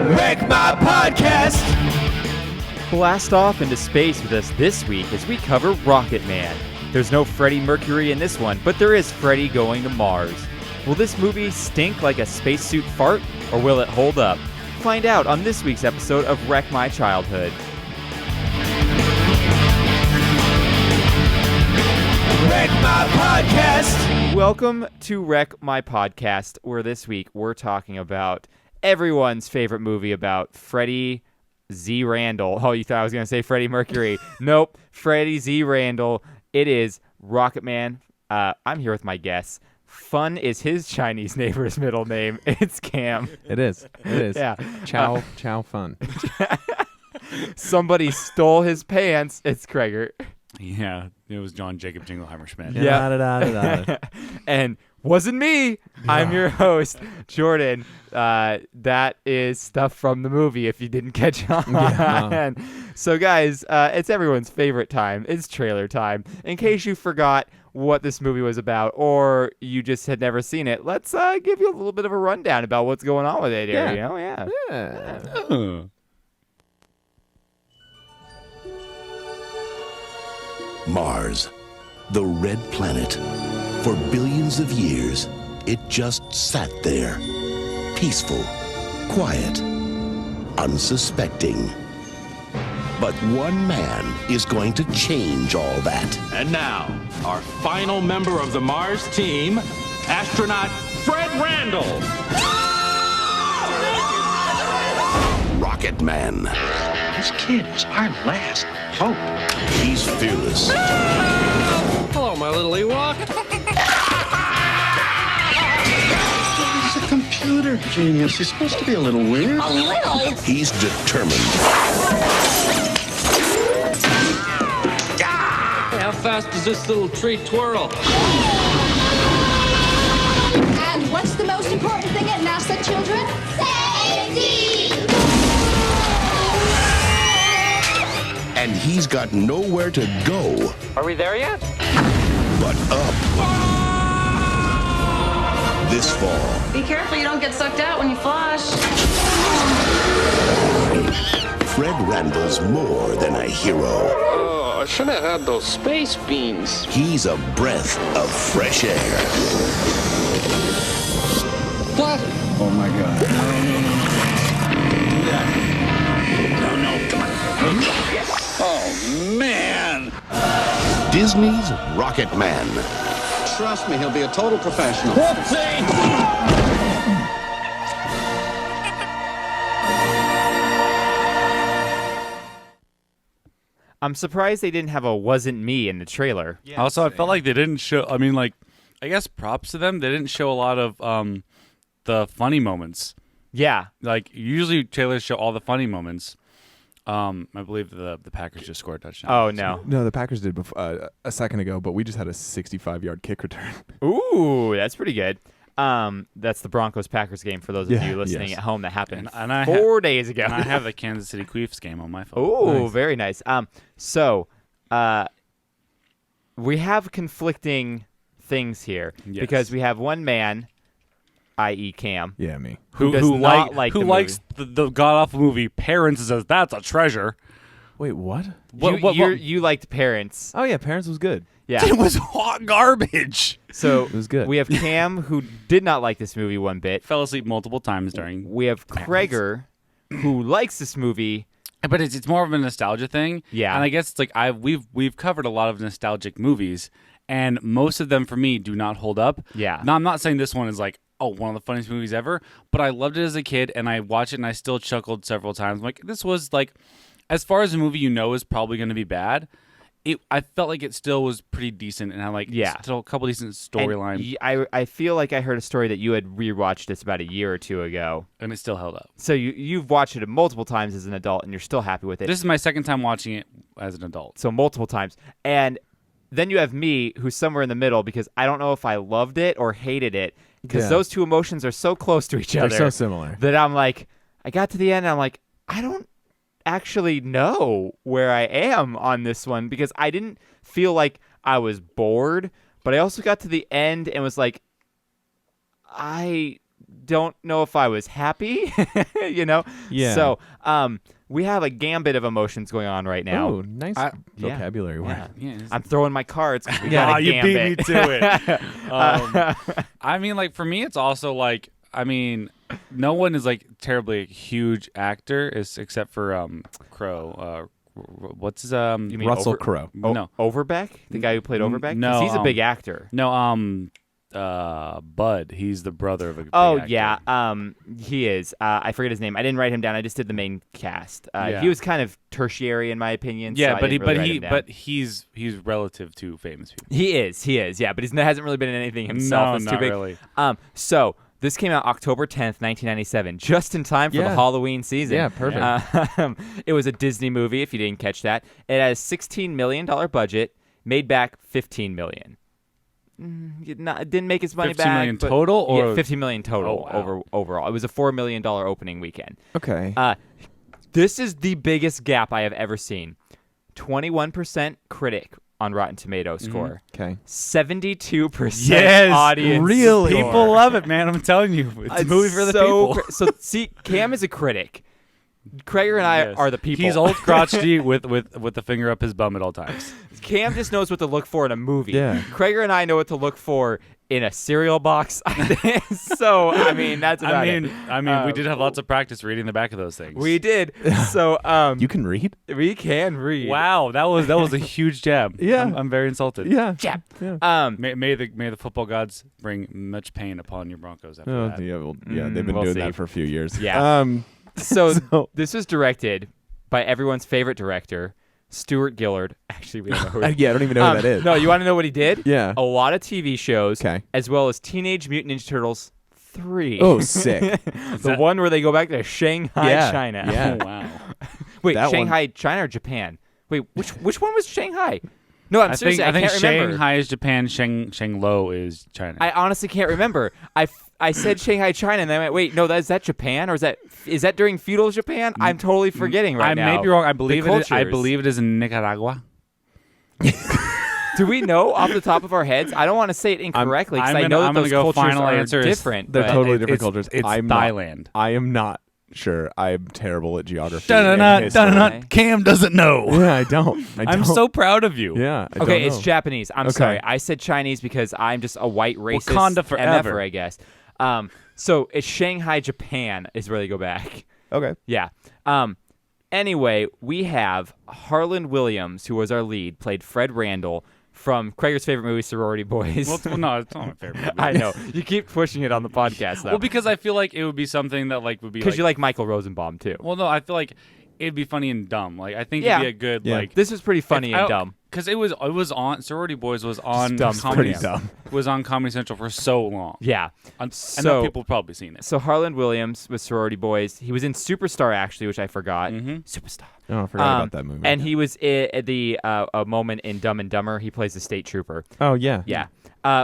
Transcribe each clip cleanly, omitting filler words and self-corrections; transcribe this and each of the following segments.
Wreck My Podcast! Blast off into space with us this week as we cover RocketMan. There's no Freddie Mercury in this one, but there is Freddie going to Mars. Will this movie stink like a spacesuit fart, or will it hold up? Find out on this week's episode of Wreck My Childhood. Wreck My Podcast! Welcome to Wreck My Podcast, where this week we're talking about everyone's favorite movie about Freddie Z. Randall. Oh, you thought I was going to say Freddie Mercury. Nope, Freddie Z. Randall. It is RocketMan. I'm here with my guests. Phen is his Chinese neighbor's middle name. It's Cam. It is. Yeah. Chow Phen. Somebody stole his pants. It's Kreger. Yeah, it was John Jacob Jingleheimer Schmidt. Yeah. And wasn't me. I'm your host, Jordan. That is stuff from the movie if you didn't catch on. Yeah. So, guys, it's everyone's favorite time. It's trailer time. In case you forgot what this movie was about or you just had never seen it, let's give you a little bit of a rundown about what's going on with it here. Yeah. Yeah. Mars, the red planet. For billions of years, it just sat there. Peaceful, quiet, unsuspecting. But one man is going to change all that. And now, our final member of the Mars team, astronaut Fred Randall. RocketMan. This kid is our last hope. He's fearless. Hello, my little Ewok. He's a computer genius. He's supposed to be a little weird. A little? He's determined. How fast does this little tree twirl? And what's the most important thing at NASA, children? Safety! And he's got nowhere to go. Are we there yet? But up. This fall. Be careful you don't get sucked out when you flush. Fred Randall's more than a hero. Oh, I should have had those space beans. He's a breath of fresh air. What? Oh my God. No, come on. Oh, man. Disney's RocketMan. Trust me, he'll be a total professional. I'm surprised they didn't have a wasn't me in the trailer. Yeah, also, I felt like they didn't show. I mean, like, I guess props to them. They didn't show a lot of the funny moments. Yeah. Like, usually trailers show all the funny moments. I believe the Packers just scored a touchdown. Oh, no. No, the Packers did a second ago, but we just had a 65-yard kick return. Ooh, that's pretty good. That's the Broncos-Packers game for those of you listening at home that happened and 4 days ago. And I have the Kansas City Chiefs game on my phone. Oh, nice. Very nice. So we have conflicting things here because we have one man, i.e. Cam. Yeah, me. Who likes the god-awful movie Parents and says, that's a treasure. Wait, what? You liked Parents. Oh, yeah, Parents was good. Yeah. It was hot garbage. So it was good. We have Cam, who did not like this movie one bit. Fell asleep multiple times during. We have Kreger, who likes this movie. But it's more of a nostalgia thing. Yeah. And I guess it's like we've covered a lot of nostalgic movies, and most of them for me do not hold up. Yeah. Now, I'm not saying this one is like, one of the funniest movies ever, but I loved it as a kid, and I watched it, and I still chuckled several times. Like, this was like, as far as a movie is probably going to be bad, I felt like it still was pretty decent, and had still a couple decent storylines. I feel like I heard a story that you had rewatched this about a year or two ago, and it still held up. So you've watched it multiple times as an adult, and you're still happy with it. This is my second time watching it as an adult. So multiple times, and then you have me, who's somewhere in the middle, because I don't know if I loved it or hated it, because those two emotions are so close to each other. They're so similar. That I'm like, I got to the end, and I'm like, I don't actually know where I am on this one, because I didn't feel like I was bored, but I also got to the end and was like, I don't know if I was happy, you know? Yeah. So we have a gambit of emotions going on right now. Oh, nice vocabulary word. Yeah. I'm throwing my cards. 'Cause we Yeah, got a you gambit. beat me to it. I mean, like, for me, it's also like, I mean, no one is like terribly a huge actor except for Crow. What's his You mean Russell Crowe. No, Overbeck? The guy who played Overbeck? 'Cause no, he's a big actor. No, Bud. He's the brother of a big actor. Yeah. He is. I forget his name. I didn't write him down. I just did the main cast. He was kind of tertiary in my opinion. Yeah, so but he's relative to famous people. He is. Yeah, but he hasn't really been in anything himself. No, That's not too big. really. So this came out October 10th, 1997, just in time for the Halloween season. Yeah, perfect. It was a Disney movie, if you didn't catch that. It had a $16 million budget, made back $15 million. It didn't make its money 15 back. million total, or $15 million total overall. It was a $4 million opening weekend. Okay. This is the biggest gap I have ever seen. 21% critic on Rotten Tomatoes score. Okay. 72% audience. Really? score. People love it, man. I'm telling you, it's a movie for the people. So see, Cam is a critic. Krager and I are the people. He's old crotchety with the finger up his bum at all times. Cam just knows what to look for in a movie. Yeah. Krager and I know what to look for in a cereal box. So, I mean, that's about it. I mean, we did have lots of practice reading the back of those things. We did. So, you can read? we can read. Wow, that was a huge jab. Yeah. I'm very insulted. Yeah. Jab. Yeah. May the football gods bring much pain upon your Broncos after that. Yeah, they've been we'll doing see. that for a few years. Yeah. So So- this was directed by everyone's favorite director, Stuart Gillard. Actually, we don't know who he is. Yeah, I don't even know who that is. No, you want to know what he did? Yeah. A lot of TV shows, Okay. as well as Teenage Mutant Ninja Turtles 3. Oh, sick. The one where they go back to Shanghai, Yeah. China. Yeah. Oh, wow. Wait, That Shanghai, China or Japan? Wait, which one was Shanghai? No, I think can't remember. Shanghai is Japan, Shanglo is China. I honestly can't remember. I said Shanghai, China, and then I went, wait, no, is that Japan, or is that during feudal Japan? I'm totally forgetting right now. I may be wrong. I The believe it is in Nicaragua. Do we know off the top of our heads? I don't want to say it incorrectly because I know that those cultures final are answer is different. They're but- totally different cultures. It's I'm Thailand. I am not sure. I'm terrible at geography. and history. dun-dun-dun. Cam doesn't know. Yeah, I don't. I'm so proud of you. Yeah. I Okay, don't it's know. Japanese. I'm Okay. sorry. I said Chinese because I'm just a white racist Wakanda forever. MFer, I guess. So it's Shanghai, Japan is where they go back. Okay. Yeah. Anyway, we have Harlan Williams, who was our lead, played Fred Randall from Krager's favorite movie, Sorority Boys. Well, no, it's not my favorite movie. I know. You keep pushing it on the podcast, though. Well, because I feel like it would be something that would be Because you like Michael Rosenbaum, too. Well, no, I feel like it'd be funny and dumb. Like I think Yeah. it'd be a good Yeah. like. This was pretty funny and dumb. Because it was on Sorority Boys was on dumb. Comedy Pretty dumb. was on Comedy Central for so long. Yeah. I So- know people have probably seen it. So Harlan Williams was Sorority Boys. He was in Superstar, actually, which I forgot. Mm-hmm. Superstar. Oh, I forgot about that movie. And he was at the a moment in Dumb and Dumber. He plays the state trooper. oh, yeah. Yeah.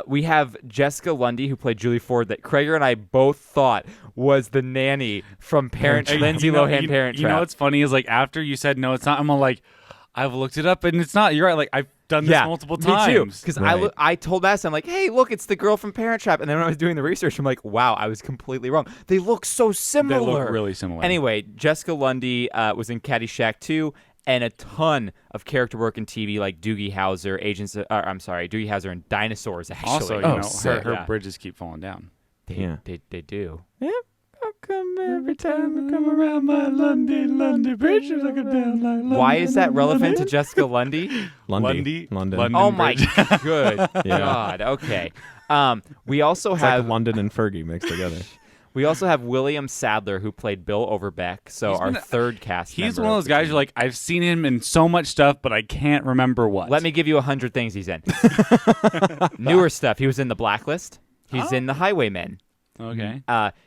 We have Jessica Lundy, who played Julie Ford, that Krager and I both thought was the nanny from Lindsay Lohan Parent Trap. You know what's funny is like after you said no, it's not. I'm all like, I've looked it up and it's not. You're right. Like I've done this multiple times. Me too. Because Right. I told Matt, I'm like, hey, look, it's the girl from Parent Trap. And then when I was doing the research, I'm like, wow, I was completely wrong. They look so similar. They look really similar. Anyway, Jessica Lundy was in Caddyshack 2 and a ton of character work in TV like Doogie Howser, Doogie Howser and Dinosaurs, actually. Also, you Oh, know, sick. her Yeah. bridges keep falling down. They do. Yeah. How come every time I come around my London bridges I go down like London? Why is that relevant to Jessica Lundy? London. London Oh my Bridge. good God. Okay. We also It's have like London and Fergie mixed together. William Sadler, who played Bill Overbeck. So He's our been- third cast He's member one of those the guys team. you're like, I've seen him in so much stuff, but I can't remember what. Let me give you 100 things he's in. Newer stuff. He was in The Blacklist. He's in The Highwaymen. Okay.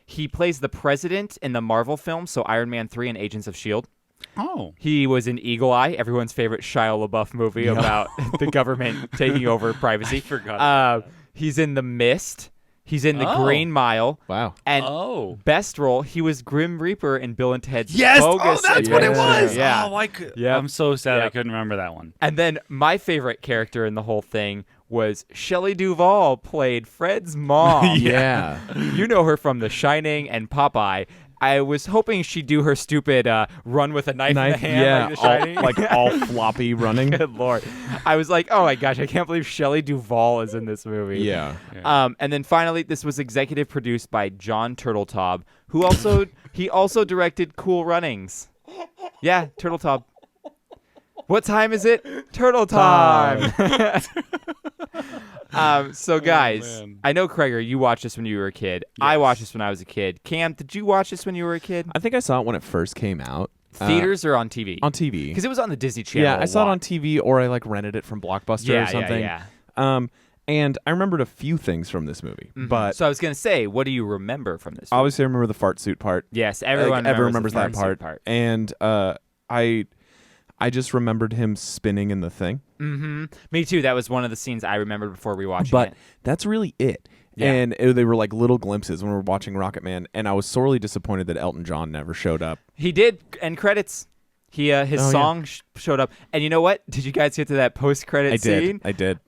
He plays the president in the Marvel film, so Iron Man 3 and Agents of S.H.I.E.L.D. Oh. He was in Eagle Eye, everyone's favorite Shia LaBeouf movie about the government taking over privacy. I forgot about He's in The Mist. He's in The Green Mile. Wow. And best role, he was Grim Reaper in Bill and Ted's Yes! Bogus Oh, that's what it Adventure. was! Yeah. Oh, I'm so sad I couldn't remember that one. And then my favorite character in the whole thing was Shelley Duvall, played Fred's mom. Yeah. You know her from The Shining and Popeye. I was hoping she'd do her stupid run with a knife in the hand, like The Shining. all floppy running. Good Lord. I was like, oh my gosh, I can't believe Shelley Duvall is in this movie. Yeah. And then finally, this was executive produced by John Turteltaub, who also directed Cool Runnings. Yeah, Turteltaub. What time is it? Turtle time. So guys, I know Krager, you watched this when you were a kid. Yes. I watched this when I was a kid. Cam, did you watch this when you were a kid? I think I saw it when it first came out. Theaters or on TV? On TV. Because it was on the Disney Channel. Yeah, I saw it on TV, or I rented it from Blockbuster or something. Yeah. And I remembered a few things from this movie. Mm-hmm. But so I was going to say, what do you remember from this movie? Obviously, I remember the fart suit part. Yes, everyone remembers that part. And I just remembered him spinning in the thing. Mm-hmm. Me too. That was one of the scenes I remembered before rewatching it. But that's really it. Yeah. And they were like little glimpses when we were watching RocketMan, and I was sorely disappointed that Elton John never showed up. He did, end credits. His song showed up. And you know what? Did you guys get to that post-credit scene? I did.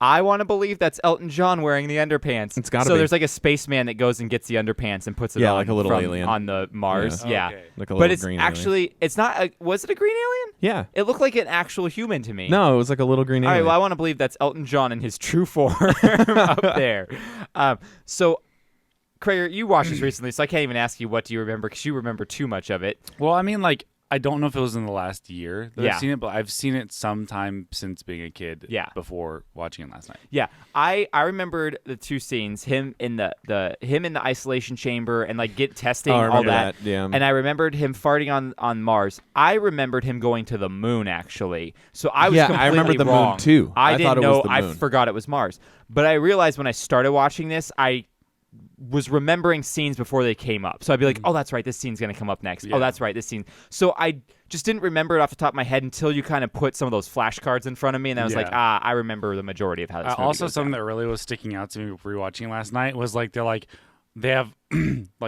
I want to believe that's Elton John wearing the underpants. It's gotta be. So there's like a spaceman that goes and gets the underpants and puts it on. Like a little alien on the Mars. Yeah. Okay. Like a little but it's green actually, alien. it's not, was it a green alien? Yeah. It looked like an actual human to me. No, it was like a little green All alien. right, well, I want to believe that's Elton John in his true form up there. So, Krager, you watched this recently, so I can't even ask you what do you remember, because you remember too much of it. Well, I mean, I don't know if it was in the last year that Yeah. I've seen it, but I've seen it sometime since being a kid. Yeah. Before watching it last night. Yeah, I remembered the two scenes: him in the isolation chamber and get testing I all remember that. Yeah. And I remembered him farting on Mars. I remembered him going to the moon actually. So I was completely I remember the wrong. moon too. I didn't thought it know. was the moon. I forgot it was Mars. But I realized when I started watching this, I was remembering scenes before they came up. So I'd be like, oh, that's right, this scene's going to come up next. Yeah. Oh, that's right, this scene. So I just didn't remember it off the top of my head until you kind of put some of those flashcards in front of me, and I was like, I remember the majority of how this movie Also, goes something down. that really was sticking out to me rewatching last night was they have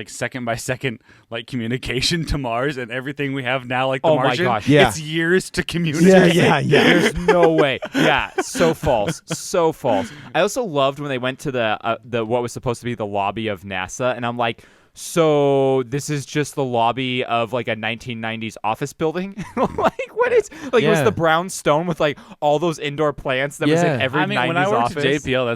second by second communication to Mars, and everything we have now the Oh my Martian, gosh. Yeah. it's years to communicate. Yeah. There's no way. Yeah, so false. So false. I also loved when they went to the what was supposed to be the lobby of NASA, and I'm like, so this is just the lobby of a 1990s office building? What is was the brown stone with all those indoor plants that was in every 90s when I worked office? at JPL,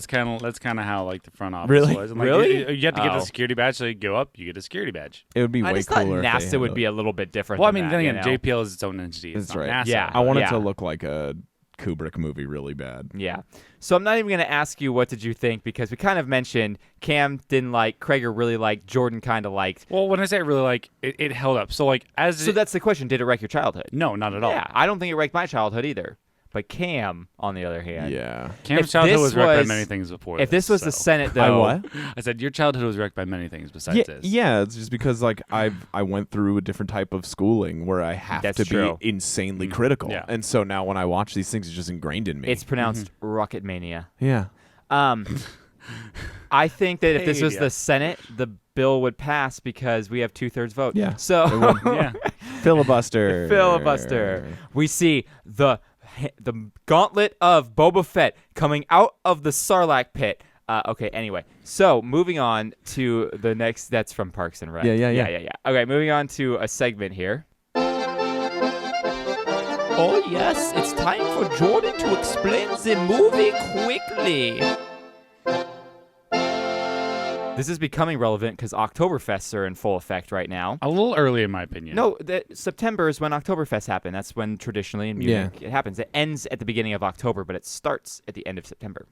that's kind of how the front office Really? was. And, Really? you have to get Oh. the security badge, so you go up, you get a security badge. It would be I way just thought cooler. if they NASA would had be a little bit different. Well, I than mean, that, then you again, know? JPL is its own entity. It's That's not right. NASA. Yeah. I want it Yeah. to look like a Kubrick movie really bad. Yeah. So I'm not even going to ask you what did you think, because we kind of mentioned Cam didn't like, Krager really liked, Jordan kind of liked. Well, when I say really it held up. So So that's the question. Did it wreck your childhood? no, not at all. Yeah. I don't think it wrecked my childhood either. But Cam, on the other hand. Yeah. Cam's If childhood this was wrecked by was- many things before. If this was the Senate, though. I what? I said your childhood was wrecked by many things besides this. Yeah, it's just because I went through a different type of schooling where I have That's to true. be insanely critical. Yeah. And so now when I watch these things, it's just ingrained in me. It's pronounced Rocket Mania. yeah. I think that if this was Hey, the Senate, the bill would pass because we have 2/3 vote. Yeah. So Yeah. Filibuster. filibuster. We see the gauntlet of Boba Fett coming out of the Sarlacc pit. Okay, anyway. So, moving on to the next. That's from Parks and Rec. Yeah. Okay, moving on to a segment here. Oh, yes. It's time for Jordan to explain the movie quickly. This is becoming relevant because Oktoberfests are in full effect right now. A little early, in my opinion. No, September is when Oktoberfest happen. That's when traditionally in Munich it happens. It ends at the beginning of October, but it starts at the end of September.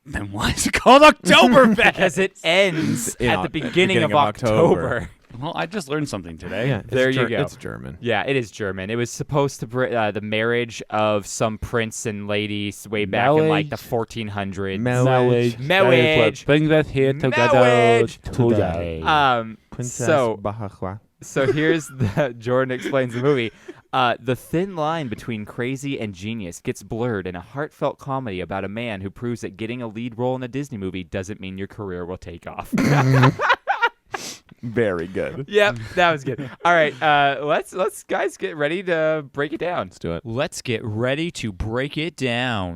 Then why is it called Oktoberfest? Because it ends In at the beginning of October. October. Well, I just learned something today. Yeah. There you go. It's German. Yeah, it is German. It was supposed to the marriage of some prince and lady way back in the 1400s. Marriage. Bring that here Marriage. today. Princess So Bahahua. here's the Jordan explains the movie. The thin line between crazy and genius gets blurred in a heartfelt comedy about a man who proves that getting a lead role in a Disney movie doesn't mean your career will take off. Very good. Yep, that was good. All right, let's guys get ready to break it down. Let's do it. Let's get ready to break it down.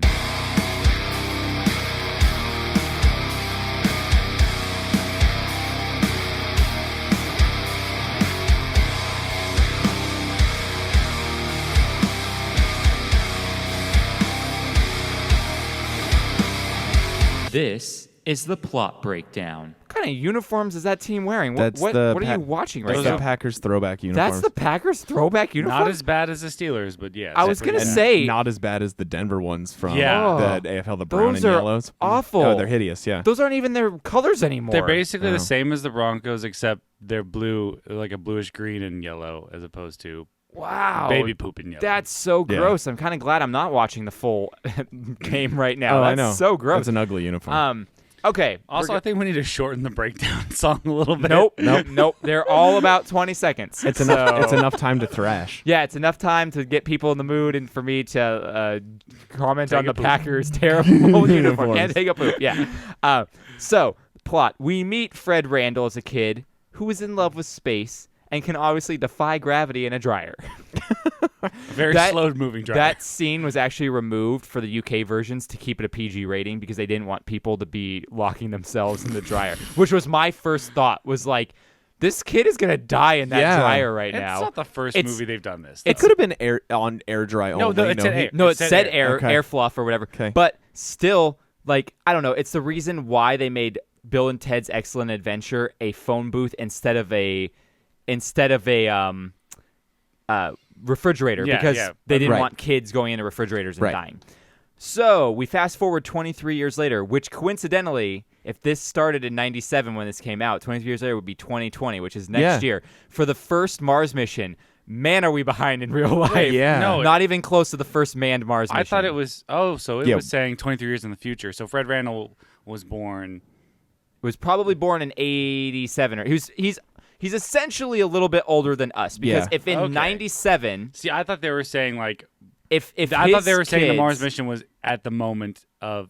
This is the plot breakdown. What kind of uniforms is that team wearing? What are you watching right now? now? The Packers throwback uniforms. That's the Packers throwback uniform? Not as bad as the Steelers, but yeah. I was going to say. Not as bad as the Denver ones from the AFL, the brown those and are yellows. Awful. Oh, they're hideous, yeah. Those aren't even their colors anymore. They're basically the same as the Broncos, except they're blue, like a bluish green and yellow, as opposed to baby poop and yellow. That's so gross. I'm kind of glad I'm not watching the full game right now. Oh, That's I know. So gross. That's an ugly uniform. Okay. Also, I think we need to shorten the breakdown song a little bit. Nope. They're all about 20 seconds. It's enough time to thrash. Yeah, it's enough time to get people in the mood and for me to comment on the Packers' terrible uniform. And take a poop, yeah. So, plot. We meet Fred Randall as a kid who is in love with space and can obviously defy gravity in a dryer. Very slow-moving dryer. That scene was actually removed for the UK versions to keep it a PG rating because they didn't want people to be locking themselves in the dryer, which was my first thought, was like, this kid is going to die in that dryer right now. It's not the first movie they've done this. It could have been air dry only. It said air fluff or whatever. Okay. But still, like, I don't know. It's the reason why they made Bill and Ted's Excellent Adventure a phone booth instead of a refrigerator because they didn't want kids going into refrigerators and dying. So we fast forward 23 years later, which coincidentally, if this started in 97 when this came out, 23 years later would be 2020, which is next year. For the first Mars mission, man, are we behind in real life. No, not even close to the first manned Mars mission. I thought it was, so it was saying 23 years in the future. So Fred Randall was born. Was probably born in 87. Or He's essentially a little bit older than us because if in 97, see, I thought they were saying like I thought they were saying the Mars mission was at the moment of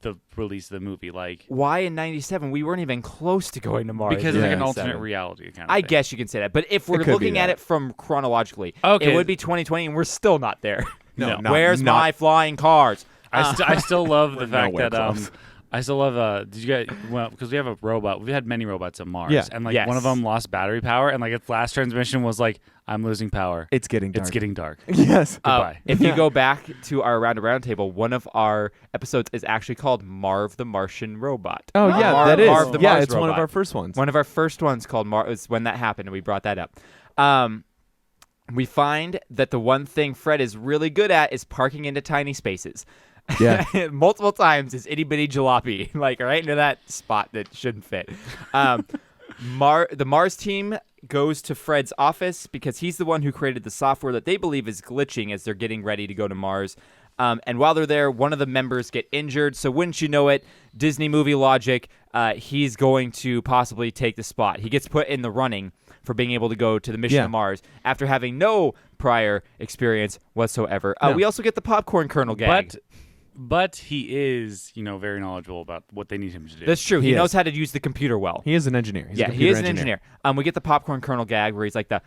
the release of the movie. Like, why in 97 we weren't even close to going to Mars? Because it's like an alternate reality kind of I thing. guess you can say that, but if we're looking at it from chronologically, it would be 2020, and we're still not there. No, where's my flying cars? I still love the fact that I still love. Did you guys? Well, because we have a robot. We've had many robots at Mars, and like one of them lost battery power, and like its last transmission was like, "I'm losing power. It's getting dark. It's getting dark." Yes. Goodbye. If you go back to our Round Table, one of our episodes is actually called Marv the Martian Robot. Oh yeah, that is. Marv the Mars it's robot. one of our first ones. One of our first ones called Marv. Is when that happened, and we brought that up. We find that the one thing Fred is really good at is parking into tiny spaces. Yeah. Multiple times is itty bitty jalopy, like right into that spot that shouldn't fit. The Mars team goes to Fred's office because he's the one who created the software that they believe is glitching as they're getting ready to go to Mars. And while they're there, one of the members get injured. So wouldn't you know it, Disney movie logic, he's going to possibly take the spot. He gets put in the running for being able to go to the mission to Mars after having no prior experience whatsoever. We also get the popcorn kernel gag. But he is, very knowledgeable about what they need him to do. That's true. He knows how to use the computer well. He is an engineer. He's he is an engineer. We get the popcorn kernel gag where he's like there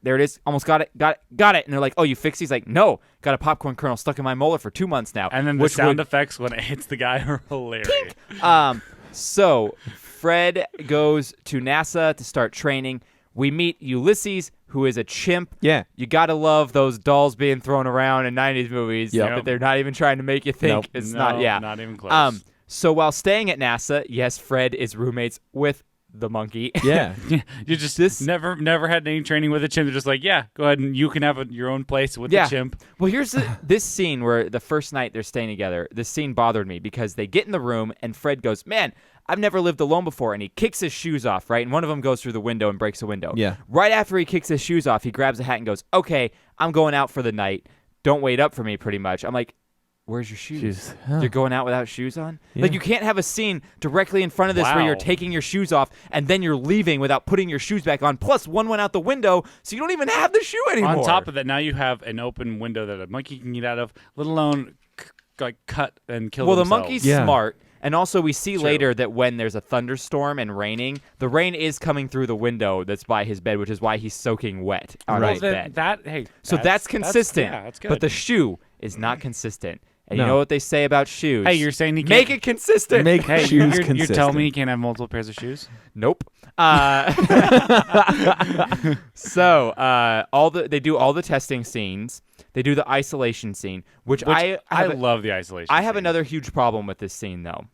it is. Almost got it. And they're like, oh, you fixed it? He's like, no, got a popcorn kernel stuck in my molar for 2 months now. And then the sound effects when it hits the guy are hilarious. So Fred goes to NASA to start training. We meet Ulysses, who is a chimp. Yeah. You got to love those dolls being thrown around in 90s movies that they're not even trying to make you think it's not. Yeah. Not even close. So while staying at NASA, yes, Fred is roommates with the monkey. Yeah. You just never had any training with a chimp. They're just like, yeah, go ahead and you can have your own place with the chimp. Well, here's this scene where the first night they're staying together. This scene bothered me because they get in the room and Fred goes, man, I've never lived alone before. And he kicks his shoes off, right? And one of them goes through the window and breaks the window. Yeah. Right after he kicks his shoes off, he grabs a hat and goes, okay, I'm going out for the night. Don't wait up for me, pretty much. I'm like, where's your shoes? Shoes. You're going out without shoes on? Yeah. Like, you can't have a scene directly in front of this where you're Wow. taking your shoes off and then you're leaving without putting your shoes back on. Plus, one went out the window, so you don't even have the shoe anymore. On top of that, now you have an open window that a monkey can get out of, let alone cut and kill Well, the themselves. monkey's Yeah. smart. And also, we see True. later that when there's a thunderstorm and raining, the rain is coming through the window that's by his bed, which is why he's soaking wet on Well, his then bed. So that's consistent. Yeah, that's good. But the shoe is not consistent. And No. you know what they say about shoes? Hey, you're saying he make can't- it consistent. Make Hey, shoes you're consistent. telling me he can't have multiple pairs of shoes? Nope. So they do all the testing scenes. They do the isolation scene, which I have love the isolation. I have scene. another huge problem with this scene, though.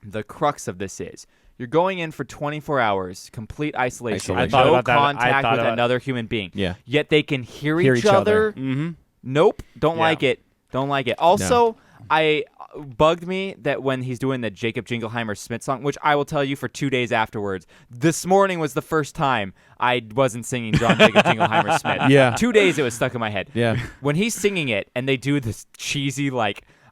The crux of this is you're going in for 24 hours, complete isolation, I thought no about that. I contact thought with about- another human being. Yeah. Yet they can hear Hear each each other. other. Mm-hmm. Nope. Don't Yeah. like it. Don't like it. Also, I bugged me that when he's doing the Jacob Jingleheimer Smith song, which I will tell you for 2 days afterwards, this morning was the first time I wasn't singing John Jacob Jingleheimer Smith. Yeah. 2 days it was stuck in my head. Yeah. When he's singing it and they do this cheesy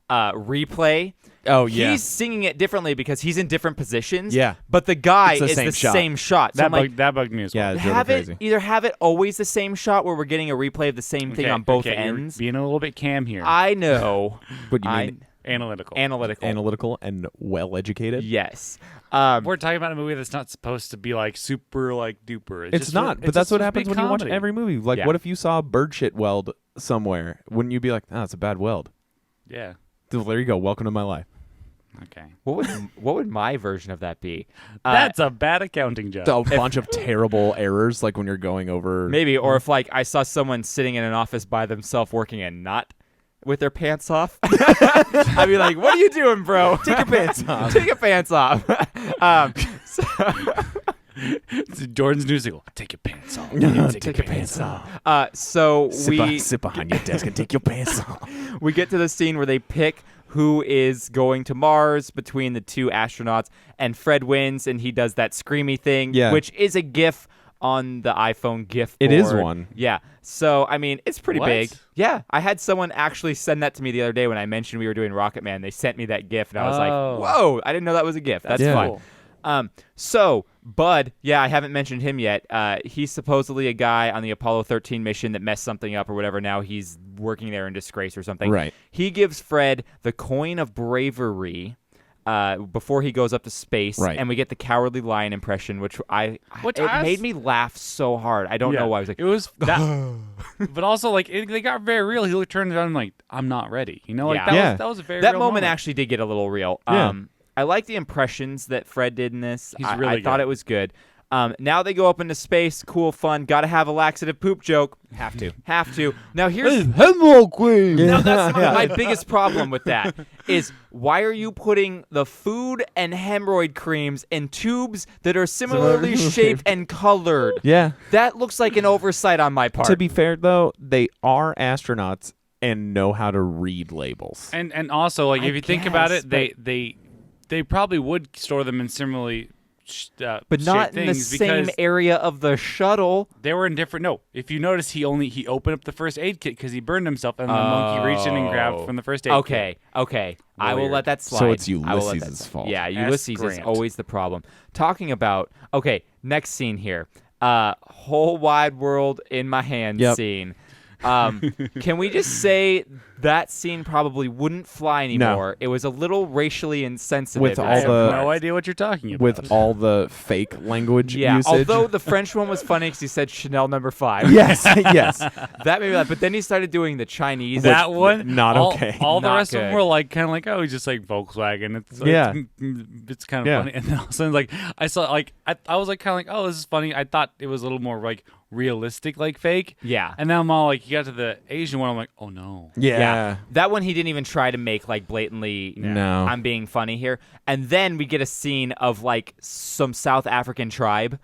replay. Oh, yeah. He's singing it differently because he's in different positions. Yeah. But the guy It's the is same the shot. same shot. So I'm like, That bugged me as well. Yeah, it's really crazy. either have it always the same shot where we're getting a replay of the same thing on both you're ends. being a little bit Cam here. I know. But you mean Analytical. analytical and well-educated? Yes. We're talking about a movie that's not supposed to be like super like duper. It's just not, it's but that's just what a happens big when you watch comedy. every movie. Like, Yeah. what if you saw a bird shit weld somewhere? Wouldn't you be like, oh, it's a bad weld? Yeah. So there you go. Welcome to my life. Okay. What would my version of that be? That's a bad accounting job. A bunch of terrible errors, like when you're going over. maybe, or if like I saw someone sitting in an office by themselves working and not with their pants off, I'd be like, "What are you doing, bro? Take your pants off. Take your pants off." It's Jordan's musical. Take your pants off. Take your pants off. So Sit behind your desk and take your pants off. we get to the scene where they pick who is going to Mars between the two astronauts, and Fred wins, and he does that screamy thing, Yeah. which is a GIF on the iPhone GIF It board. is one. Yeah. So, I mean, it's pretty What? big. Yeah. I had someone actually send that to me the other day when I mentioned we were doing RocketMan. They sent me that GIF, and I was like, Oh. whoa, I didn't know that was a GIF. That's Yeah. fine. Cool. So Bud, yeah, I haven't mentioned him yet. He's supposedly a guy on the Apollo 13 mission that messed something up or whatever. Now he's working there in disgrace or something. Right. He gives Fred the coin of bravery before he goes up to space. Right. And we get the Cowardly Lion impression, which made me laugh so hard. I don't know why. I was like, it was that, but also like they got very real. He turned around and like, I'm not ready. You know, like Yeah. that was a very that real moment actually did get a little real. Yeah. I like the impressions that Fred did in this. He's I really thought good. it was good. Now they go up into space. Cool, fun. Got to have a laxative poop joke. Have to. Now here's Now that's my biggest problem with that is why are you putting the food and hemorrhoid creams in tubes that are similarly shaped and colored? Yeah. That looks like an oversight on my part. To be fair, though, they are astronauts and know how to read labels. And also like I if you think about guess, it, they probably would store them in similarly. but not shaped in the things same because area of the shuttle. They were in different. No, if you notice, he opened up the first aid kit because he burned himself, and the monkey reached in and grabbed from the first aid kit. Okay. I will Weird. let that slide. So it's I will let that Ulysses' slide. fault. Yeah, Ask Ulysses is Grant. always the problem. Talking about next scene here. Whole wide world in my hands Yep. scene. Can we just say that scene probably wouldn't fly anymore? It was a little racially insensitive. With in all some the- parts. No idea what you're talking about. With all the fake language Yeah, usage. although the French one was funny because he said Chanel No. 5. yes, yes. That made me laugh. But then he started doing the Chinese. that one, not all, okay. All the Not rest of good. them were like kind of like, oh, he's just like Volkswagen. It's like, Yeah. it's kind of Yeah. funny. And then all of a sudden, like I saw, like I was like kind of like, oh, this is funny. I thought it was a little more like realistic, like fake. Yeah. And then I'm all like, you got to the Asian one, I'm like, oh no. Yeah. That one he didn't even try to make like blatantly No. I'm being funny here. And then we get a scene of like some South African tribe.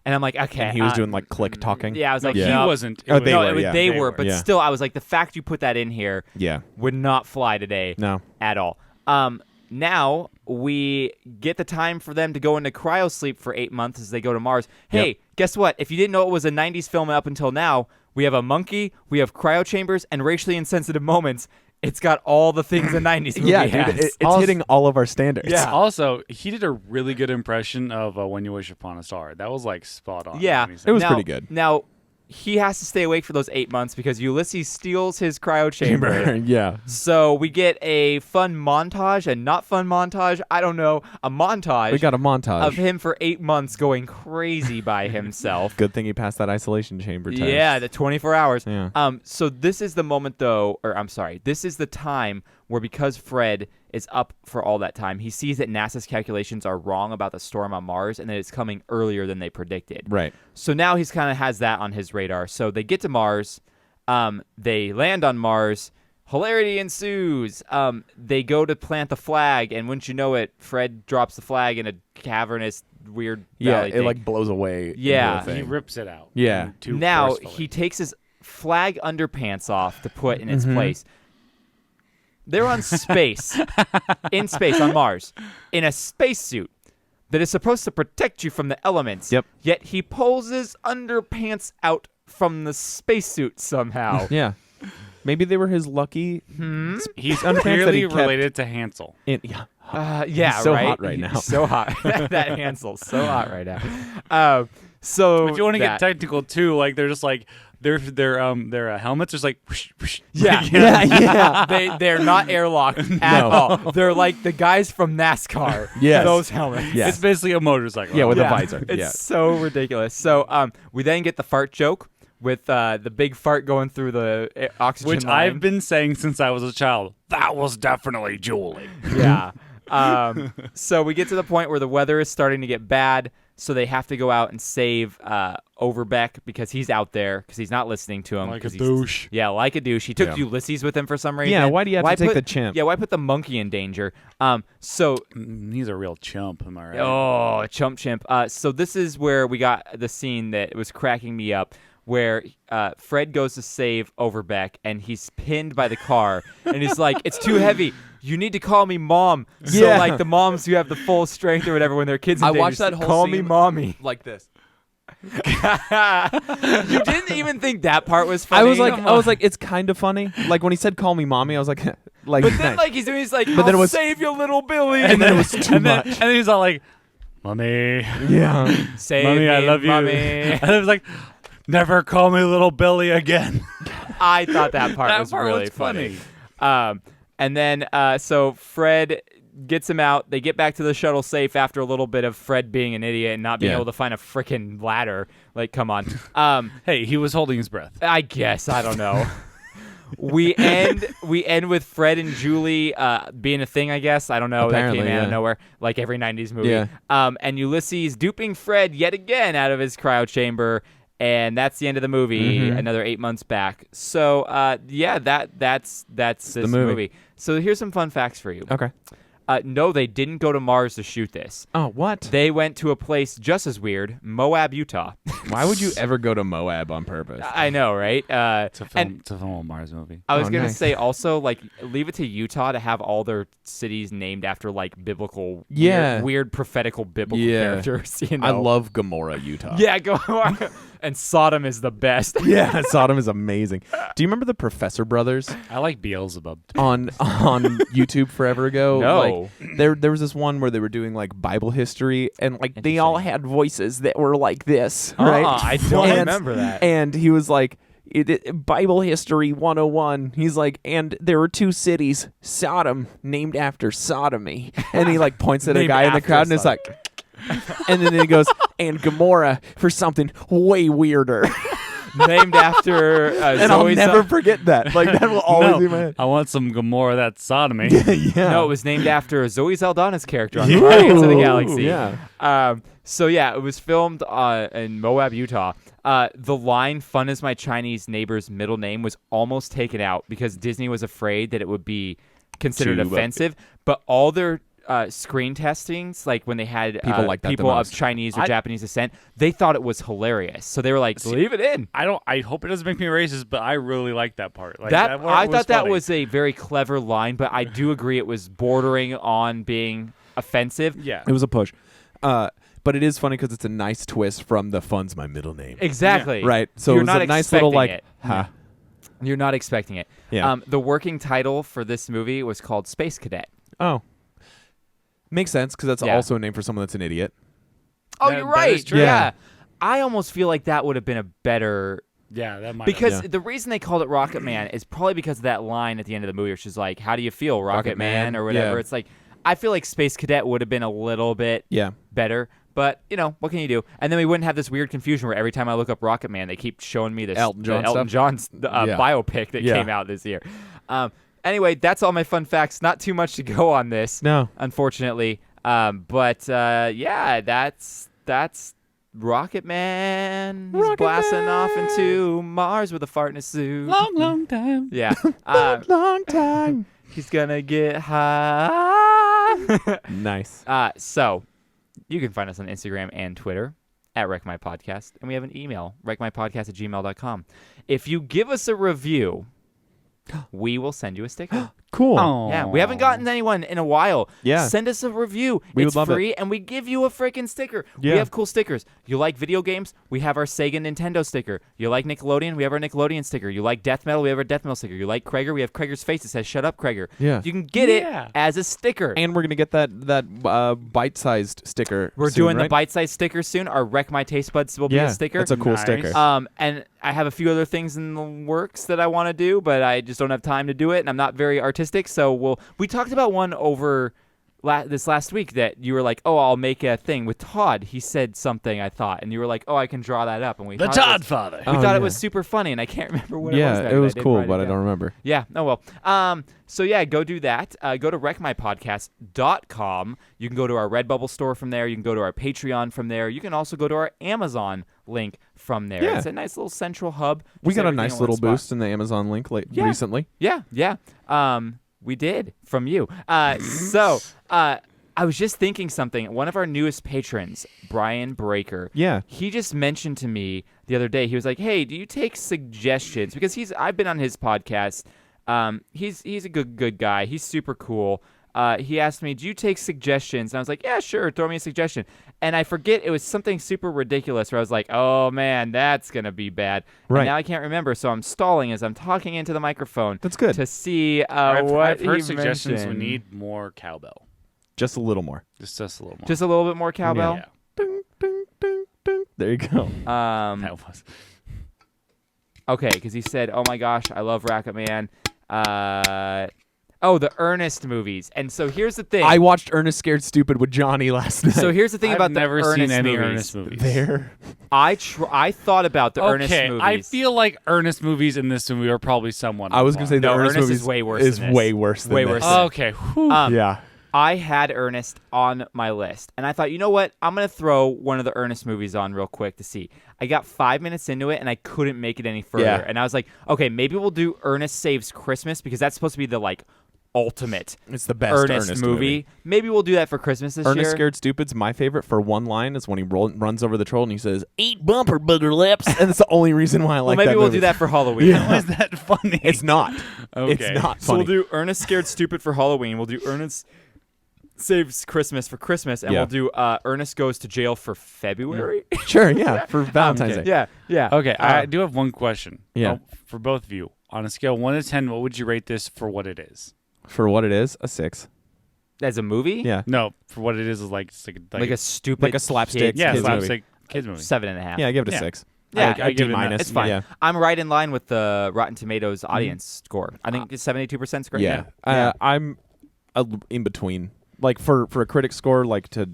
And I'm like, okay. And he was doing like click talking. Yeah, I was like, He no. wasn't. It Oh, was- they No, were, it was- yeah. they They were, were. but Yeah. still, I was like, the fact you put that in here Yeah. would not fly today No. at all. Now we get the time for them to go into cryo sleep for 8 months as they go to Mars. Hey, Yep. guess what? If you didn't know it was a 90s film up until now, we have a monkey, we have cryo chambers, and racially insensitive moments it's got all the things a 90s movie Yeah, has. dude, it's hitting all of our standards. Yeah. Also, he did a really good impression of When You Wish Upon a Star. That was like spot on. Yeah. It was Now- pretty good. Now, he has to stay awake for those 8 months because Ulysses steals his cryo chamber. Yeah. So we get a fun montage, a not fun montage, I don't know, a montage We got a montage. of him for 8 months going crazy by himself. Good thing he passed that isolation chamber test. Yeah, the 24 hours. Yeah. So this is the moment, though, or I'm sorry, this is the time where because Fred is up for all that time, he sees that NASA's calculations are wrong about the storm on Mars and that it's coming earlier than they predicted. Right. So now he's kind of has that on his radar. So they get to Mars. They land on Mars. Hilarity ensues. They go to plant the flag, and wouldn't you know it, Fred drops the flag in a cavernous, weird Yeah, valley it thing. like blows away. into Yeah. a thing. He rips it out. Yeah. Too Now forcefully. he takes his flag underpants off to put in its Mm-hmm. place. They're on space, in space on Mars, in a spacesuit that is supposed to protect you from the elements. Yep. Yet he pulls his underpants out from the spacesuit somehow. Yeah. Maybe they were his lucky. He's underpants that clearly he kept related to Hansel. Yeah. Yeah, He's so right. hot right now. He's so hot. That Hansel's so hot right now. So If you want to that- get technical too, like they're just like their helmets just like whoosh, whoosh. Yeah, Yeah. they're not airlocked at No. all. They're like the guys from NASCAR. Yes. Those helmets. Yeah. It's basically a motorcycle. Yeah, with Yeah. a visor. It's Yeah. so ridiculous. So we then get the fart joke with the big fart going through the oxygen Which line. I've been saying since I was a child. That was definitely Julie. Yeah. So we get to the point where the weather is starting to get bad. So they have to go out and save Overbeck because he's out there because he's not listening to him. Like a 'cause he's- douche. Yeah, like a douche. He took Yeah. Ulysses with him for some reason. Yeah, why do you have to take put- the chimp? Yeah, why put the monkey in danger? So He's a real chump, am I right? oh, chimp. So this is where we got the scene that was cracking me up, where Fred goes to save Overbeck and he's pinned by the car, and he's like, "It's too heavy. You need to call me mom." So Yeah. like the moms who have the full strength or whatever when their kids in I danger, watched that say, whole call me scene- mommy. Like this. You didn't even think that part was funny. I was like, it's kind of funny. Like when he said "call me mommy," I was like, like. but then nice. like he's doing, he's like, But then "I'll it was- save you, little Billy," and then it was too and then much. he's all like, "Mommy, Yeah. save mommy, me, I love you." mommy. And it was like, "Never call me little Billy again." I thought that part That was part really was funny. funny. And then so Fred gets him out. They get back to the shuttle safe after a little bit of Fred being an idiot and not being Yeah. able to find a freaking ladder. Like, come on. Hey, he was holding his breath. I guess, I don't know. We end with Fred and Julie being a thing, I guess. I don't know. Apparently, that came out of yeah. nowhere, like every 90s movie. Yeah. And Ulysses duping Fred yet again out of his cryo chamber. And that's the end of the movie. Mm-hmm. Another 8 months back. So yeah, that's this movie. So here's some fun facts for you. Okay. No, they didn't go to Mars to shoot this. Oh, what? They went to a place just as weird, Moab, Utah. Why would you ever go to Moab on purpose? I know, right? To and film a Mars movie. I was Oh, gonna nice. say also, like, leave it to Utah to have all their cities named after like biblical, Yeah. weird prophetical biblical Yeah. characters. You know? I love Gomorrah, Utah. Yeah, go on. And Sodom is the best. Yeah, Sodom is amazing. Do you remember the Professor Brothers I like Beelzebub. on YouTube forever ago? No. Like, there was this one where they were doing like Bible history, and like they all had voices that were like this, right? I don't And- remember that. And he was like, Bible history 101. He's like, and there were two cities, Sodom, named after sodomy. And he like points at a Named guy in the after crowd, and it's Sodom. like, and then he goes, and Gomorrah for something way weirder. Named after And I'll Zoe never forget that. Like that will always be in my head. I want some Gomorrah that's sodomy. Yeah. No, it was named after Zoe Saldana's character on Guardians of the Galaxy. Yeah. So yeah, it was filmed in Moab, Utah. The line "Fun is my Chinese neighbor's middle name" was almost taken out because Disney was afraid that it would be considered Too, offensive. But all their screen testings, like when they had People liked that the people of most. Chinese or Japanese descent, they thought it was hilarious. So they were like, "Leave it in." I hope it doesn't make me racist, but I really like that part. Like, That part I thought that funny. was a very clever line, but I do agree it was bordering on being offensive. Yeah. It was a push. But it is funny because it's a nice twist from the "fun's my middle name." Exactly. Right. So You're it was not a nice little expecting like, it. ha. You're not expecting it. Yeah. The working title for this movie was called Space Cadet. Oh. Makes sense, because that's Yeah. also a name for someone that's an idiot. Oh, That- you're that right. is true. Yeah. I almost feel like that would have been a better... Yeah, that might Because Yeah. the reason they called it Rocket Man is probably because of that line at the end of the movie, which is like, how do you feel, Rocket Man, or whatever. Yeah. It's like, I feel like Space Cadet would have been a little bit Yeah. better. But, what can you do? And then we wouldn't have this weird confusion where every time I look up Rocket Man, they keep showing me this Elton John Elton stuff? John's Yeah. biopic that Yeah. came out this year. Anyway, that's all my fun facts. Not too much to go on this, No. unfortunately. But that's Rocket Man. He's blasting off into Mars with a fart in his suit. long time. Yeah. Long time. He's gonna get high. Nice. So you can find us on Instagram and Twitter at RecMyPodcast. And we have an email, recmypodcast@gmail.com. If you give us a review, we will send you a sticker. Cool. Oh. Yeah, we haven't gotten anyone in a while. Yeah. Send us a review. We It's would love free, and we give you a freaking sticker. Yeah. We have cool stickers. You like video games? We have our Sega Nintendo sticker. You like Nickelodeon? We have our Nickelodeon sticker. You like death metal? We have our death metal sticker. You like Krager? We have Krager's face that says "Shut up, Krager." Yeah. You can get Yeah. it as a sticker. And we're going to get that bite-sized sticker We're soon, doing the right? bite-sized sticker soon. Our Wreck My Taste Buds will be Yeah, a sticker. that's a cool Nice. sticker. And I have a few other things in the works that I want to do, but I just don't have time to do it, and I'm not very artistic. So we talked about one over this last week that you were like, "Oh, I'll make a thing with Todd." He said something, I thought, and you were like, "Oh, I can draw that up." And we The thought it Todd was- Father. We Oh, thought it yeah. was super funny, and I can't remember what it was. Yeah, that it was I didn't cool, write it but I down. don't remember. Yeah, oh well. So yeah, go do that. Go to wreckmypodcast.com. You can go to our Redbubble store from there. You can go to our Patreon from there. You can also go to our Amazon link from there. Yeah. It's a nice little central hub. We Just got a everything in nice one little spot. boost in the Amazon link recently. Yeah. We did from you. I was just thinking something. One of our newest patrons, Brian Breaker. Yeah. He just mentioned to me the other day. He was like, "Hey, do you take suggestions?" Because I've been on his podcast. He's a good guy. He's super cool. He asked me, "Do you take suggestions?" And I was like, "Yeah, sure. Throw me a suggestion." And I forget it was something super ridiculous where I was like, "Oh man, that's gonna be bad." Right. And now I can't remember, so I'm stalling as I'm talking into the microphone. That's good. To see I've what heard he suggestions. mentioned. We need more cowbell. Just a little more. Just a little more. Just a little bit more cowbell. Yeah. Ding, ding, ding, ding. There you go. That was. Okay, because he said, "Oh my gosh, I love RocketMan." The Ernest movies. And so here's the thing. I watched Ernest Scared Stupid with Johnny last night. So here's the thing I've about never the seen Ernest any movies. Ernest movies. there. I thought about the Ernest Okay, movies. I feel like Ernest movies in this movie are probably somewhat. I was going to say the No, Ernest Ernest movies is way worse is than this. way worse than Way this. worse than Okay. Whew. Yeah. I had Ernest on my list, and I thought, you know what? I'm going to throw one of the Ernest movies on real quick to see. I got 5 minutes into it, and I couldn't make it any further. Yeah. And I was like, okay, maybe we'll do Ernest Saves Christmas, because that's supposed to be the, ultimate It's the best Ernest movie. Maybe we'll do that for Christmas this Ernest year. Scared Stupid's my favorite for one line is when he runs over the troll and he says, "Eat bumper booger lips." And it's the only reason why I Well, like maybe that we'll movie. do that for Halloween. How is that funny? It's not. Okay. It's not So funny. we'll do Ernest Scared Stupid for Halloween. We'll do Ernest Saves Christmas for Christmas, and Yeah. we'll do Ernest Goes to Jail for February. Sure, yeah, for Valentine's Day. Yeah. Okay, I do have one question. Yeah. For both of you, on a scale of 1 to 10, what would you rate this for what it is? For what it is, a 6. As a movie? Yeah. No, for what it is like Like a stupid, Like a slapstick kids yeah, kids movie. slapstick kids movie. 7.5. Yeah, I give it a Yeah. 6. Yeah, I give D it a- minus. It's fine. Yeah. I'm right in line with the Rotten Tomatoes audience score. I think it's 72% score. Yeah. I'm in between. Like for a critic score, like to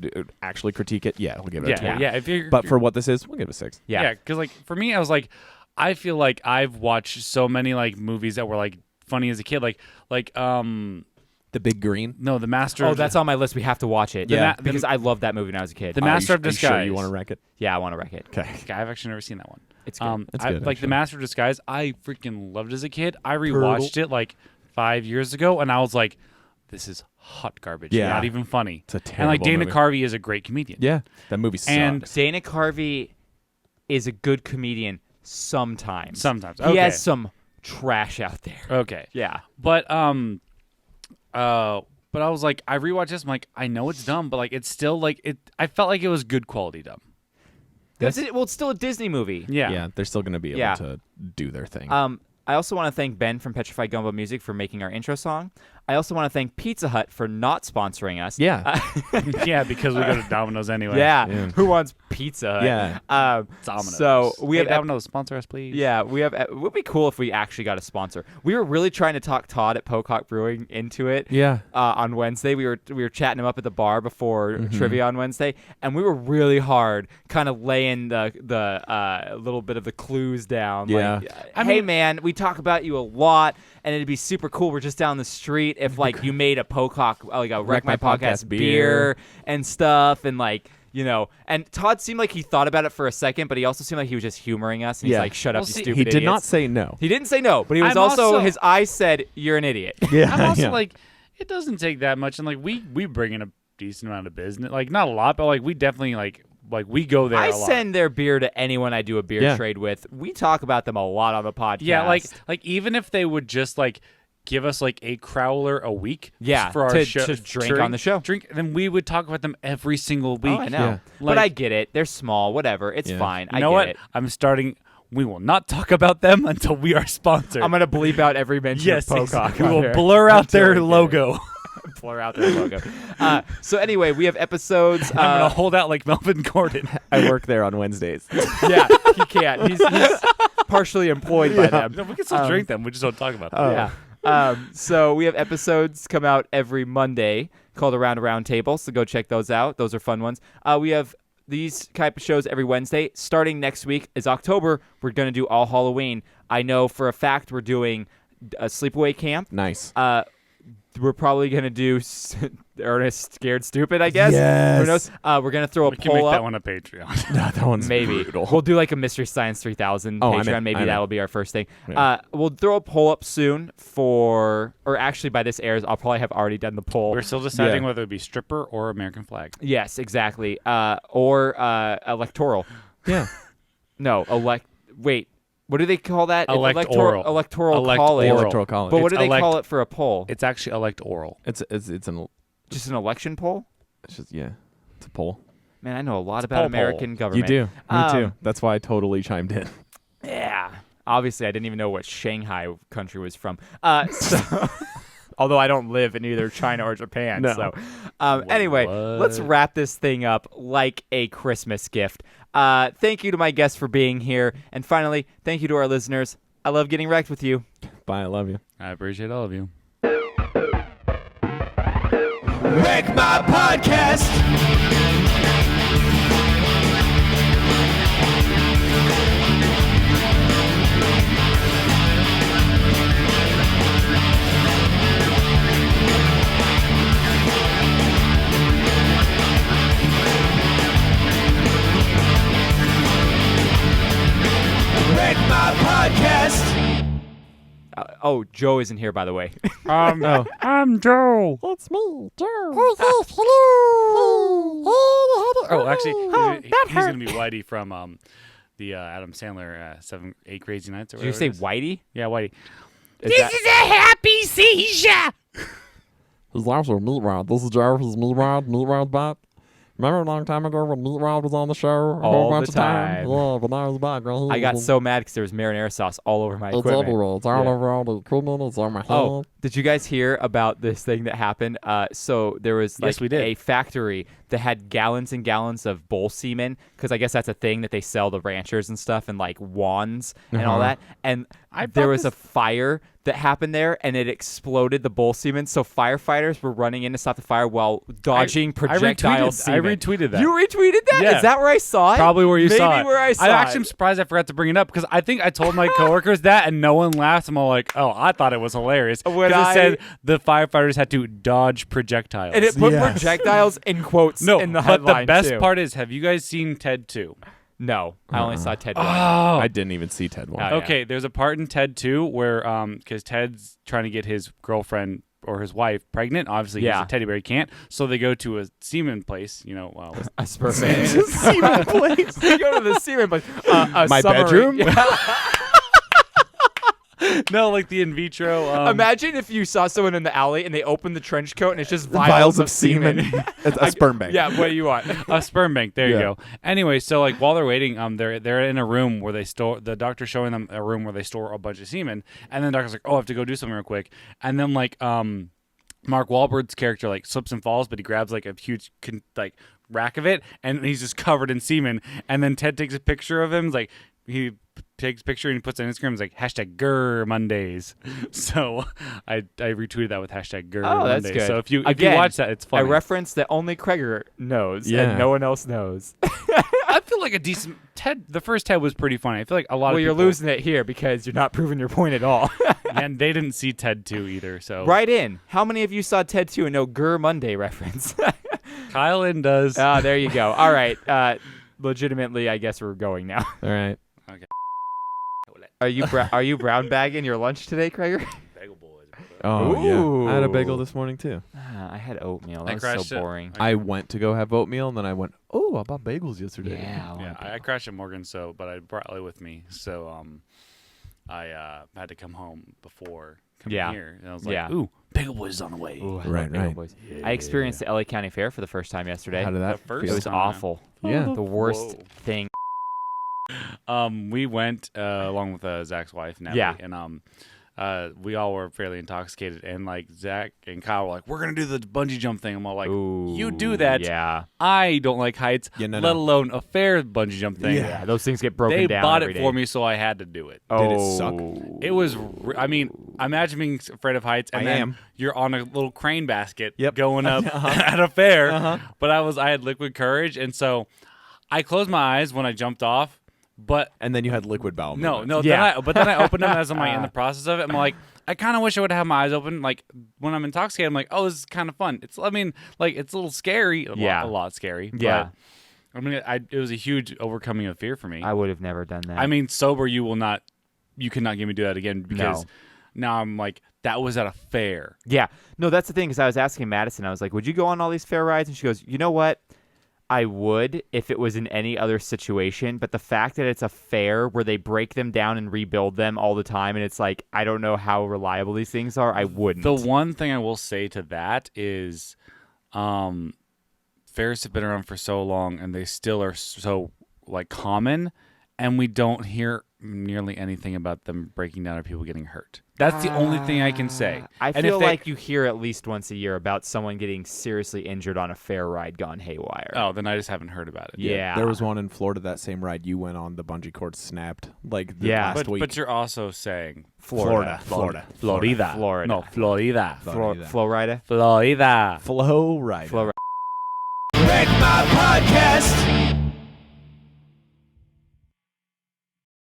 actually critique it, yeah, we'll give it a 10. Yeah. If you're, But for what this is, we'll give it a 6. Yeah. because like for me, I was like, I feel like I've watched so many like movies that were like funny as a kid, like The Big Green. no, The Master. Oh, of that's on my list. We have to watch it. Yeah. Because I loved that movie when I was a kid. The Master of Are you Disguise. sure you want to wreck it? Yeah, I want to wreck it. Okay. I've actually never seen that one. It's good. It's I, good, like The actually. Master of Disguise, I freaking loved as a kid. I rewatched it like 5 years ago, and I was like, "This is hot garbage. Yeah. Not even funny." It's a and like terrible Dana movie. Carvey is a great comedian. Yeah, that movie sucks. And Dana Carvey is a good comedian sometimes. Sometimes. He Okay. has some trash out there. Okay. Yeah. But but I was like, I rewatched this. I'm like, I know it's dumb, but like, it's still like it. I felt like it was good quality dumb. It's still a Disney movie. Yeah. yeah, they're still going to be able Yeah. to do their thing. I also want to thank Ben from Petrified Gumbo Music for making our intro song. I also want to thank Pizza Hut for not sponsoring us. Yeah. Yeah, because we go to Domino's anyway. Yeah. Who wants Pizza Hut? Yeah. Domino's. So we have Domino's, sponsor us, please. Yeah, we have. It would be cool if we actually got a sponsor. We were really trying to talk Todd at Pocock Brewing into it. Yeah. On Wednesday, we were chatting him up at the bar before trivia on Wednesday, and we were really hard, kind of laying the little bit of the clues down. Yeah. Like, hey man, we talk about you a lot, and it'd be super cool. We're just down the street if like you made a Pocock, like a Wreck My Podcast beer and stuff, and like. And Todd seemed like he thought about it for a second, but he also seemed like he was just humoring us. And he's like, shut up, you stupid He did idiots. not say no. He didn't say no, but he was also his eyes said, you're an idiot. Yeah. I'm also like, it doesn't take that much. And like, we bring in a decent amount of business. Like, not a lot, but like, we definitely like we go there I a lot. send their beer to anyone I do a beer trade with. We talk about them a lot on the podcast. Yeah, like even if they would just like give us like a crowler a week for our to, show, to drink on the show. Then we would talk about them every single week. Oh, I know. Yeah. But I get it. They're small, whatever. It's fine. You know I what? get it. I'm starting. We will not talk about them until we are sponsored. I'm going to bleep out every mention of Pocock. We will blur out their logo. Blur out their logo. So anyway, we have episodes. I'm going to hold out like Melvin Gordon. I work there on Wednesdays. Yeah, he can't. He's partially employed by them. No, we can still drink them. We just don't talk about them. Yeah. So we have episodes come out every Monday called Around a Round Table, so go check those out. Those are fun ones. We have these type of shows every Wednesday. Starting next week is October. We're going to do All Halloween. I know for a fact we're doing a sleepaway camp. Nice. We're probably going to do Ernest Scared Stupid, I guess. Yes. Who knows? We're going to throw We a can poll make up. that one a Patreon. That one's Maybe. brutal. We'll do like a Mystery Science 3000 Patreon. Maybe that'll be our first thing. Yeah. We'll throw a poll up soon or actually by this airs, I'll probably have already done the poll. We're still deciding whether it be stripper or American flag. Yes, exactly. Or electoral. Yeah. No, wait. What do they call that? Electoral. Electoral college. Electoral college. But what do they elect- call it for a poll? It's actually electoral. It's an Just an election poll? it's just it's a poll. Man, I know a lot poll about American You government. do. Me too. That's why I totally chimed in. Yeah. Obviously, I didn't even know what Shanghai country was from. So, although I don't live in either China or Japan. No. So, anyway, let's wrap this thing up like a Christmas gift. Thank you to my guests for being here. And finally, thank you to our listeners. I love getting wrecked with you. Bye. I love you. I appreciate all of you. Wreck My Podcast. Wreck My Podcast. Joe isn't here, by the way. I'm Joe. It's me, Joe. Oh, actually, he's going to be Whitey from the Adam Sandler 7-8 Crazy Nights. Or Did you say Whitey? Yeah, Whitey. Is a happy seizure. His last was Meat Rod. This is Joe. He's Meat Rod back. Remember a long time ago when Meat Rod was on the show? A whole bunch the of time. Yeah, but now he's back. Right? I got so mad because there was marinara sauce all over my It's equipment. everywhere. It's all over all the equipment. It's on my head. Oh, did you guys hear about this thing that happened? So there was Yes, we did. a factory that had gallons and gallons of bull semen, because I guess that's a thing that they sell to ranchers and stuff, and like wands and all that. And there was a fire that happened there, and it exploded the bull semen. So firefighters were running in to stop the fire while dodging projectile semen. I retweeted that. You retweeted that? Yeah. Is that where I saw it? Probably where you saw it. Maybe where I saw actually am it. surprised I forgot to bring it up because I think I told my coworkers that and no one laughed. I'm all like, oh, I thought it was hilarious. When Because it said the firefighters had to dodge projectiles. And it put projectiles in quotes in the headline, but the best too. part is, have you guys seen Ted 2? No, I only saw Ted 1. I didn't even see Ted 1. Oh, yeah. Okay, there's a part in Ted 2 where, because Ted's trying to get his girlfriend or his wife pregnant. Obviously, he's a teddy bear. He can't. So they go to a semen place, a sperm bank. Semen place. They go to the semen place. My summary. bedroom? No, like the in vitro. Imagine if you saw someone in the alley and they open the trench coat and it's just Vials of semen. It's a sperm bank. Yeah, what do you want? A sperm bank. There you Yeah. go. Anyway, so like while they're waiting, they're in a room where they store. The doctor's showing them a room where they store a bunch of semen, and then the doctor's like, "Oh, I have to go do something real quick," and then like Mark Wahlberg's character like slips and falls, but he grabs like a huge like rack of it, and he's just covered in semen. And then Ted takes a picture of him, like he takes a picture and he puts it on Instagram. It's like #Grr Mondays. So I retweeted that with #Grr Oh, that's Mondays. good. So if you Again, watch that, it's funny. A reference that only Kreger knows Yeah. and no one else knows. I feel like a decent Ted. The first Ted was pretty funny. I feel like a lot Well, of you're people, losing it here because you're not proving your point at all. and they didn't see Ted 2 either. So Right in. How many of you saw Ted 2 and know Grr Monday reference? Kylan does. Ah, there you go. All right. Legitimately, I guess we're going now. All right. Okay. Are you brown bagging your lunch today, Kreger? Bagel boys. Oh Ooh. yeah. I had a bagel this morning too. I had oatmeal. I That was crashed so it. boring. I went to go have oatmeal, and then I went, "Oh, I bought bagels yesterday." Yeah. Yeah, I crashed at Morgan, but I brought Ellie with me. So I had to come home before coming Yeah. here, and I was like, Yeah. "Ooh, Bagel Boys is on the way." Ooh, I love Right, Bagel right. Boys. I experienced the LA County Fair for the first time yesterday. How did that The first It was time. awful. Yeah. The worst Whoa. thing. We went along with Zach's wife, Natalie, Yeah. and we all were fairly intoxicated, and like Zach and Kyle were like, "We're gonna do the bungee jump thing." I'm all like, Ooh, "You do that? Yeah. I don't like heights, Yeah, no, let no. alone a fair bungee jump thing." Yeah. Those things get broken They down. bought every it for day. me, so I had to do it. Oh. Did it suck? It was, I mean, imagine being afraid of heights, and I then am. you're on a little crane basket Yep. going up at a fair. Uh-huh. But I had liquid courage, and so I closed my eyes when I jumped off. But And then you had liquid bowel. no, movement. Yeah. then I opened them as I'm like in the process of it. I'm like, I kind of wish I would have my eyes open. Like when I'm intoxicated, I'm like, oh, this is kind of fun. It's, I mean, like it's a little scary. Yeah. a lot scary. Yeah. But, I mean, it was a huge overcoming of fear for me. I would have never done that. I mean, sober, you cannot get me to do that again because now I'm like, that was at a fair. Yeah. No, that's the thing, because I was asking Madison, I was like, would you go on all these fair rides? And she goes, you know what? I would if it was in any other situation, but the fact that it's a fair where they break them down and rebuild them all the time, and it's like, I don't know how reliable these things are, I wouldn't. The one thing I will say to that is fairs have been around for so long, and they still are so like common, and we don't hear nearly anything about them breaking down or people getting hurt. That's the only thing I can say. I And feel if they- like you hear at least once a year about someone getting seriously injured on a fair ride gone haywire. Oh, then I just haven't heard about it. Yeah. There was one in Florida, that same ride you went on, the bungee cord snapped like the Yeah. last week. But you're also saying Florida. Florida. Florida. No, Florida. Flow rider? Florida. Flow rider. Red My Podcast.